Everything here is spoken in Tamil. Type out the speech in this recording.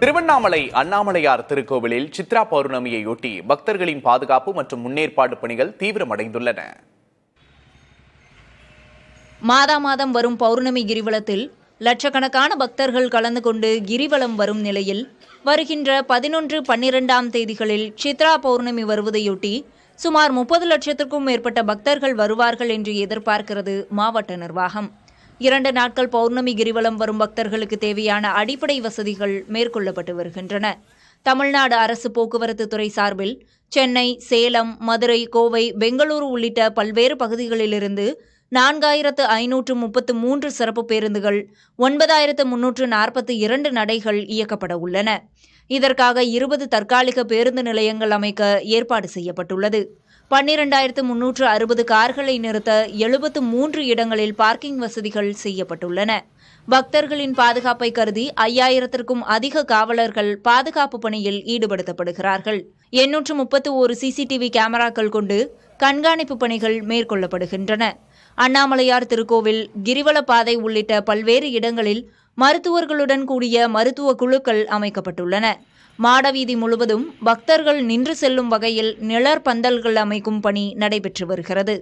திருவண்ணாமலை அண்ணாமலையார் திருக்கோவிலில் சித்ரா பௌர்ணமியையொட்டி பக்தர்களின் பாதுகாப்பு மற்றும் முன்னேற்பாடு பணிகள் தீவிரமடைந்துள்ளன. மாதம் வரும் பௌர்ணமி கிரிவலத்தில் லட்சக்கணக்கான பக்தர்கள் கலந்து கொண்டு கிரிவலம் வரும் நிலையில் வருகின்ற 11, 12ஆம் தேதிகளில் சித்ரா பௌர்ணமி வருவதையொட்டி சுமார் 30 லட்சத்திற்கும் மேற்பட்ட பக்தர்கள் வருவார்கள் என்று எதிர்பார்க்கிறது மாவட்ட நிர்வாகம். 2 நாட்கள் பௌர்ணமி கிரிவலம் வரும் பக்தர்களுக்கு தேவையான அடிப்படை வசதிகள் மேற்கொள்ளப்பட்டு வருகின்றன. தமிழ்நாடு அரசு போக்குவரத்து துறை சார்பில் சென்னை, சேலம், மதுரை, கோவை, பெங்களூரு உள்ளிட்ட பல்வேறு பகுதிகளிலிருந்து 4533 சிறப்பு பேருந்துகள், 9342 நடைகள் இயக்கப்பட உள்ளன. இதற்காக 20 தற்காலிக பேருந்து நிலையங்கள் அமைக்க ஏற்பாடு செய்யப்பட்டுள்ளது. 12360 கார்களை நிறுத்த 73 இடங்களில் பார்க்கிங் வசதிகள் செய்யப்பட்டுள்ளன. பக்தர்களின் பாதுகாப்பை கருதி 5000த்திற்கும் அதிக காவலர்கள் பாதுகாப்பு பணியில் ஈடுபடுத்தப்படுகிறார்கள். 831 சிசிடிவி கேமராக்கள் கொண்டு கண்காணிப்பு பணிகள் மேற்கொள்ளப்படுகின்றன. அண்ணாமலையார் திருக்கோவில், கிரிவல பாதை உள்ளிட்ட பல்வேறு இடங்களில் மருத்துவர்களுடன் கூடிய மருத்துவ குழுக்கள் அமைக்கப்பட்டுள்ளன. மாடவீதி முழுவதும் பக்தர்கள் நின்று செல்லும் வகையில் நிழற்பந்தல்கள் அமைக்கும் பணி நடைபெற்று வருகிறது.